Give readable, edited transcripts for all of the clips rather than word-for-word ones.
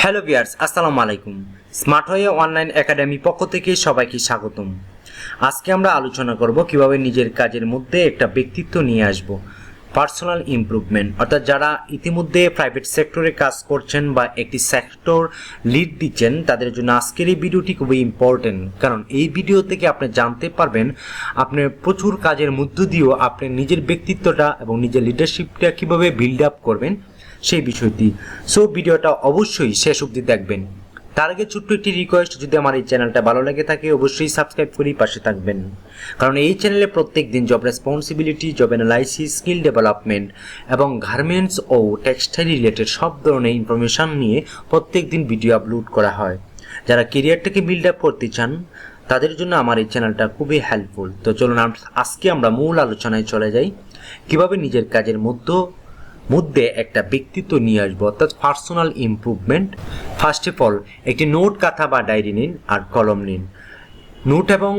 Hello viewers, আসসালামু আলাইকুম। Smart হয়ে অনলাইন একাডেমি পক্ষ থেকে সবাইকে স্বাগতম। আজকে আমরা আলোচনা করব কিভাবে নিজের কাজের মধ্যে একটা ব্যক্তিত্ব নিয়ে আসব, পার্সোনাল ইমপ্রুভমেন্ট। অর্থাৎ যারা ইতিমধ্যে প্রাইভেট সেক্টরে কাজ করছেন বা একটি সেক্টর লিড দিচ্ছেন, তাদের জন্য আজকের এই ভিডিওটি খুবই ইম্পর্টেন্ট। কারণ এই ভিডিও থেকে আপনি জানতে পারবেন আপনার প্রচুর কাজের মধ্য দিয়েও আপনি নিজের ব্যক্তিত্বটা এবং নিজের লিডারশিপটা কীভাবে বিল্ড আপ করবেন সেই বিষয়টি। সো ভিডিওটা অবশ্যই শেষ অবধি দেখবেন। তার আগে ছোট্ট একটি রিকোয়েস্ট, যদি আমার এই চ্যানেলটা ভালো লাগে থাকে অবশ্যই সাবস্ক্রাইব করে পাশে থাকবেন। কারণ এই চ্যানেলে প্রত্যেক দিন job responsibility, job analysis, skill development এবং গার্মেন্টস ও টেক্সটাইল রিলেটেড সব ধরনের ইনফরমেশান নিয়ে প্রত্যেক দিন ভিডিও আপলোড করা হয়। যারা কেরিয়ারটাকে বিল্ড আপ করতে চান তাদের জন্য আমার এই চ্যানেলটা খুবই হেল্পফুল। তো চলুন আজকে আমরা মূল আলোচনায় চলে যাই, কিভাবে নিজের কাজের মধ্যে একটা ব্যক্তিত্ব নিয়ে আসবো, অর্থাৎ personal improvement. First of all একটি নোট খাতা বা ডায়েরি নিন আর কলম নিন। নোট এবং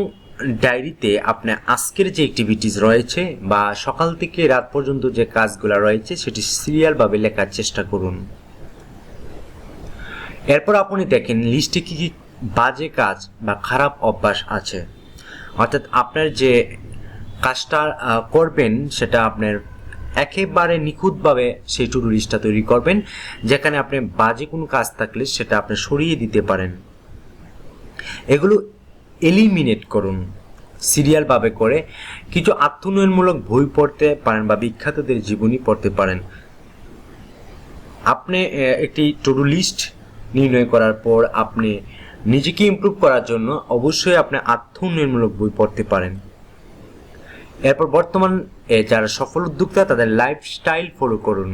ডায়েরিতে আপনার আজকের যে অ্যাক্টিভিটিস রয়েছে বা সকাল থেকে রাত পর্যন্ত যে কাজগুলো রয়েছে সেটি সিরিয়ালভাবে লেখার চেষ্টা করুন। এরপর আপনি দেখেন লিস্টে কী কী বাজে কাজ বা খারাপ অভ্যাস আছে। অর্থাৎ আপনার যে কাজটা করবেন সেটা আপনার একেবারে নিখুঁতভাবে সেই টু ডু লিস্টটা তৈরি করবেন, যেখানে আপনি বাজে কোনো কাজ থাকলে সেটা আপনি সরিয়ে দিতে পারেন। এগুলো এলিমিনেট করুন সিরিয়ালভাবে করে। কিছু আত্মোন্নয়নমূলক বই পড়তে পারেন বা বিখ্যাতদের জীবনী পড়তে পারেন। আপনি একটি টু ডু লিস্ট নির্ণয় করার পর আপনি নিজেকে ইমপ্রুভ করার জন্য অবশ্যই আপনি আত্মোন্নয়নমূলক বই পড়তে পারেন। এরপর বর্তমান যারা সফল উদ্যোক্তা তাদের লাইফস্টাইল ফলো করুন,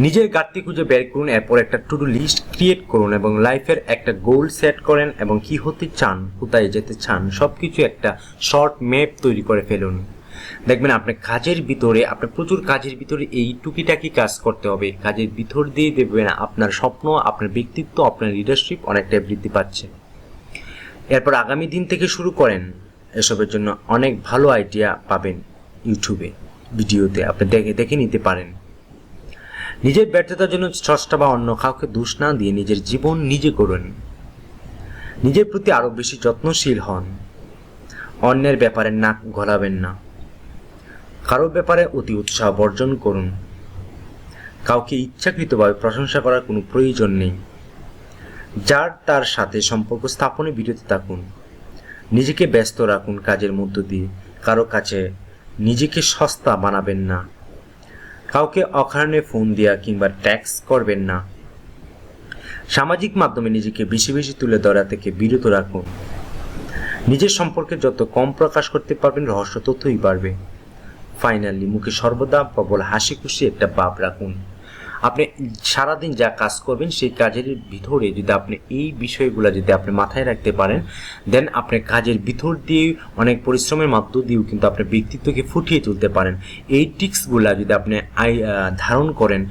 নিজের ঘাটতি খুঁজে বের করুন। এরপর একটা টু ডু লিস্ট ক্রিয়েট করুন এবং লাইফের একটা গোল সেট করেন এবং কি হতে চান, কোথায় যেতে চান, সব কিছু একটা শর্ট ম্যাপ তৈরি করে ফেলুন। দেখবেন আপনার কাজের ভিতরে, আপনার প্রচুর কাজের ভিতরে এই টুকিটাকি কাজ করতে হবে। কাজের ভিতর দিয়ে দেখবেন আপনার স্বপ্ন, আপনার ব্যক্তিত্ব, আপনার লিডারশিপ অনেকটাই বৃদ্ধি পাচ্ছে। এরপর আগামী দিন থেকে শুরু করেন। এসবের জন্য অনেক ভালো আইডিয়া পাবেন ইউটিউবে, ভিডিওতে আপনি দেখে নিতে পারেন। নিজের ব্যর্থতার জন্য স্রষ্টা বা অন্য কাউকে দোষ না দিয়ে নিজের জীবন নিজে করুন। নিজের প্রতি আরও বেশি যত্নশীল হন। অন্যের ব্যাপারে নাক গলাবেন না। কারো ব্যাপারে অতি উৎসাহ বর্জন করুন। কাউকে ইচ্ছাকৃতভাবে প্রশংসা করার কোনো প্রয়োজন নেই। যার তার সাথে সম্পর্ক স্থাপনে বিরত থাকুন। নিজেকে ব্যস্ত রাখুন কাজের মধ্য দিয়ে। কারো কাছে নিজেকে সস্তা বানাবেন না। কাউকে অকারণে ফোন দেওয়া কিংবা ট্যাক্স করবেন না। সামাজিক মাধ্যমে নিজেকে বেশি বেশি তুলে ধরা থেকে বিরত রাখুন। নিজের সম্পর্কে যত কম প্রকাশ করতে পারবেন রহস্য ততই বাড়বে। ফাইনালি মুখে সর্বদা প্রবল হাসি খুশি একটা ভাব রাখুন। আপনি সারাদিন যা কাজ করবেন সেই কাজের ভিতরে যদি আপনি এই বিষয়গুলো যদি আপনি মাথায় রাখতে পারেন, দেন আপনি কাজের ভিতর দিয়ে অনেক পরিশ্রমের মধ্য দিয়েও কিন্তু আপনার ব্যক্তিত্বকে ফুটিয়ে তুলতে পারেন। এই টিক্সগুলা যদি আপনি ধারণ করেন,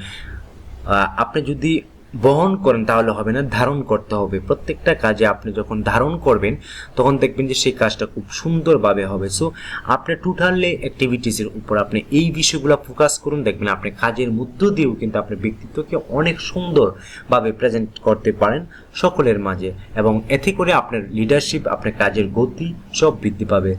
আপনি যদি বহন করেন তাহলে হবে না, ধারণ করতে হবে। প্রত্যেকটা কাজে আপনি যখন ধারণ করবেন তখন দেখবেন যে সেই কাজটা খুব সুন্দরভাবে হবে। সো আপনি টোটালি অ্যাক্টিভিটিসের উপর আপনি এই বিষয়গুলো ফোকাস করুন, দেখবেন আপনি কাজের মধ্য দিয়েও কিন্তু আপনার ব্যক্তিত্বকে অনেক সুন্দরভাবে প্রেজেন্ট করতে পারেন সকলের মাঝে, এবং এতে করে আপনার লিডারশিপ, আপনার কাজের গতি সব বৃদ্ধি পাবে।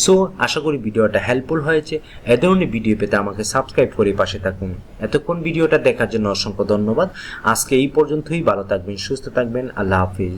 সো আশা করি ভিডিওটা হেল্পফুল হয়েছে। এ ধরনের ভিডিও পেতে আমাকে সাবস্ক্রাইব করে পাশে থাকুন। এতক্ষণ ভিডিওটা দেখার জন্য অসংখ্য ধন্যবাদ। আজকে এই পর্যন্তই। ভালো থাকবেন, সুস্থ থাকবেন। আল্লাহ হাফিজ।